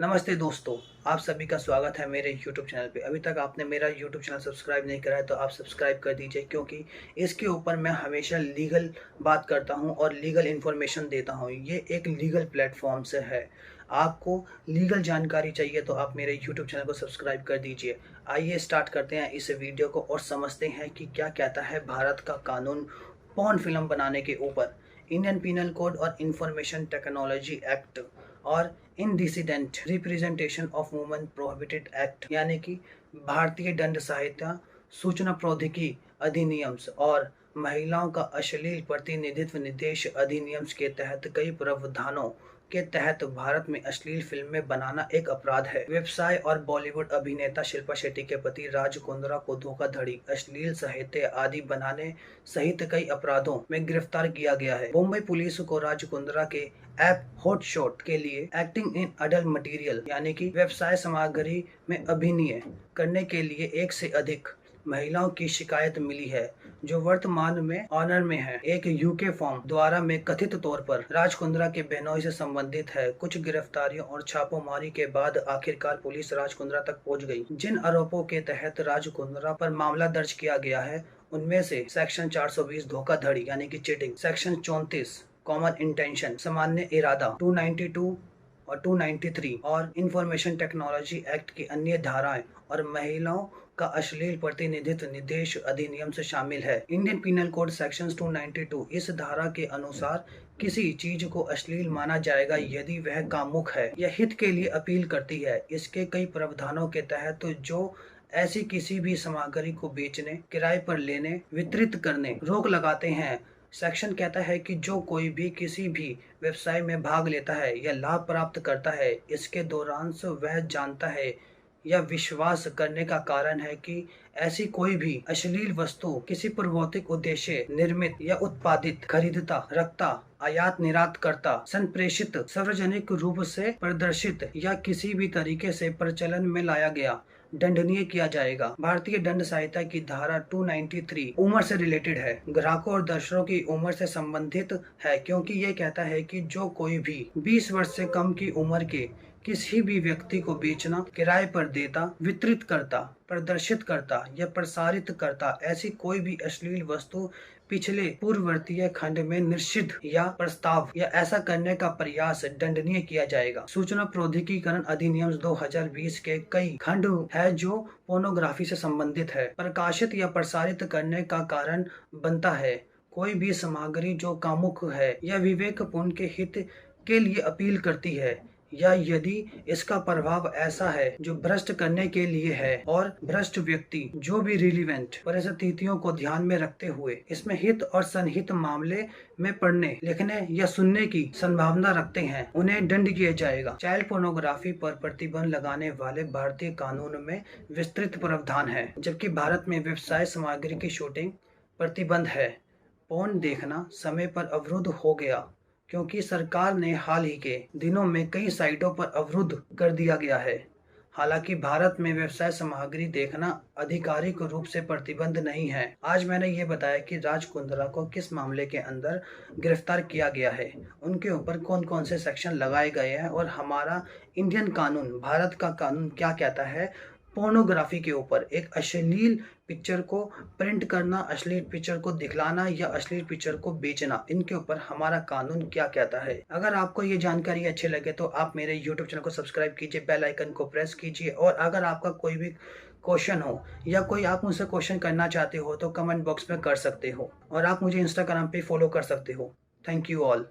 नमस्ते दोस्तों, आप सभी का स्वागत है मेरे YouTube चैनल पे। अभी तक आपने मेरा YouTube चैनल सब्सक्राइब नहीं करा है तो आप सब्सक्राइब कर दीजिए, क्योंकि इसके ऊपर मैं हमेशा लीगल बात करता हूँ और लीगल इन्फॉर्मेशन देता हूँ। ये एक लीगल प्लेटफॉर्म से है। आपको लीगल जानकारी चाहिए तो आप मेरे YouTube चैनल को सब्सक्राइब कर दीजिए। आइए स्टार्ट करते हैं इस वीडियो को और समझते हैं कि क्या कहता है भारत का कानून पॉर्न फिल्म बनाने के ऊपर। इंडियन पीनल कोड और इंफॉर्मेशन टेक्नोलॉजी एक्ट और indecent representation of women prohibited act यानी कि भारतीय दंड संहिता, सूचना प्रौद्योगिकी अधिनियम और महिलाओं का अश्लील प्रतिनिधित्व निर्देश अधिनियम के तहत कई प्रावधानों के तहत भारत में अश्लील फिल्में बनाना एक अपराध है। व्यवसाय और बॉलीवुड अभिनेता शिल्पा शेट्टी के पति राज कुंद्रा को धोखाधड़ी, अश्लील साहित्य आदि बनाने सहित कई अपराधों में गिरफ्तार किया गया है। मुंबई पुलिस को राज कुंद्रा के ऐप हॉटशॉट के लिए एक्टिंग इन अडल्ट मटेरियल यानी कि व्यवसाय सामग्री में अभिनय करने के लिए एक से अधिक महिलाओं की शिकायत मिली है, जो वर्तमान में ऑनर में है। एक यूके फॉर्म द्वारा में कथित तौर पर राज कुंद्रा के बहनोई से संबंधित है। कुछ गिरफ्तारियों और छापेमारी के बाद आखिरकार पुलिस राज कुंद्रा तक पहुंच गई। जिन आरोपों के तहत राज कुंद्रा पर मामला दर्ज किया गया है उनमें से सेक्शन 420 धोखाधड़ी यानी कि चीटिंग, सेक्शन 34 कॉमन इंटेंशन सामान्य इरादा, 292 और 293 और इंफॉर्मेशन टेक्नोलॉजी एक्ट की अन्य धाराएं और महिलाओं का अश्लील प्रतिनिधित्व निर्देश अधिनियम से शामिल है। इंडियन पीनल कोड सेक्शन 292 इस धारा के अनुसार किसी चीज को अश्लील माना जाएगा यदि वह कामुक है या हित के लिए अपील करती है। इसके कई प्रावधानों के तहत जो ऐसी किसी भी सामग्री को बेचने, किराए पर लेने, वितरित करने रोक लगाते हैं। सेक्शन कहता है कि जो कोई भी किसी भी व्यवसाय में भाग लेता है या लाभ प्राप्त करता है, इसके दौरान से वह जानता है या विश्वास करने का कारण है कि ऐसी कोई भी अश्लील वस्तु किसी पूर्वोत्तिक उद्देश्य निर्मित या उत्पादित, खरीदता, रखता, आयात निर्यात करता, संप्रेषित, सार्वजनिक रूप से प्रदर्शित या किसी भी तरीके से प्रचलन में लाया गया दंडनीय किया जाएगा। भारतीय दंड संहिता की धारा 293 उम्र से रिलेटेड है, ग्राहकों और दर्शकों की उम्र से संबंधित है, क्योंकि ये कहता है कि जो कोई भी 20 वर्ष से कम की उम्र के किसी भी व्यक्ति को बेचना, किराए पर देता, वितरित करता, प्रदर्शित करता या प्रसारित करता ऐसी कोई भी अश्लील वस्तु पिछले पूर्ववर्तीय खंड में निषिद्ध या प्रस्ताव या ऐसा करने का प्रयास दंडनीय किया जाएगा। सूचना प्रौद्योगिकीकरण अधिनियम 2020 के कई खंड है जो पोर्नोग्राफी से संबंधित है, प्रकाशित या प्रसारित करने का कारण बनता है। कोई भी सामग्री जो कामुक है या विवेकपूर्ण के हित के लिए अपील करती है या यदि इसका प्रभाव ऐसा है जो भ्रष्ट करने के लिए है और भ्रष्ट व्यक्ति जो भी रिलीवेंट परिस्थितियों को ध्यान में रखते हुए इसमें हित और सनहित मामले में पढ़ने, लिखने या सुनने की संभावना रखते हैं, उन्हें दंड किया जाएगा। चाइल्ड पोर्नोग्राफी पर प्रतिबंध लगाने वाले भारतीय कानून में विस्तृत प्रावधान है, जबकि भारत में व्यवसाय सामग्री की शूटिंग प्रतिबंध है। पोर्न देखना समय पर अवरुद्ध हो गया क्योंकि सरकार ने हाल ही के दिनों में कई साइटों पर अवरुद्ध कर दिया गया है। हालांकि भारत में व्यवसाय सामग्री देखना आधिकारिक रूप से प्रतिबंध नहीं है। आज मैंने ये बताया कि राज कुंद्रा को किस मामले के अंदर गिरफ्तार किया गया है, उनके ऊपर कौन कौन से सेक्शन लगाए गए हैं और हमारा इंडियन कानून, भारत का कानून क्या कहता है पोर्नोग्राफी के ऊपर। एक अश्लील पिक्चर को प्रिंट करना, अश्लील पिक्चर को दिखलाना या अश्लील पिक्चर को बेचना, इनके ऊपर हमारा कानून क्या कहता है। अगर आपको ये जानकारी अच्छी लगे तो आप मेरे YouTube चैनल को सब्सक्राइब कीजिए, बेल आइकन को प्रेस कीजिए और अगर आपका कोई भी क्वेश्चन हो या कोई आप मुझसे क्वेश्चन करना चाहते हो तो कमेंट बॉक्स में कर सकते हो और आप मुझे इंस्टाग्राम पे फॉलो कर सकते हो। Thank you all.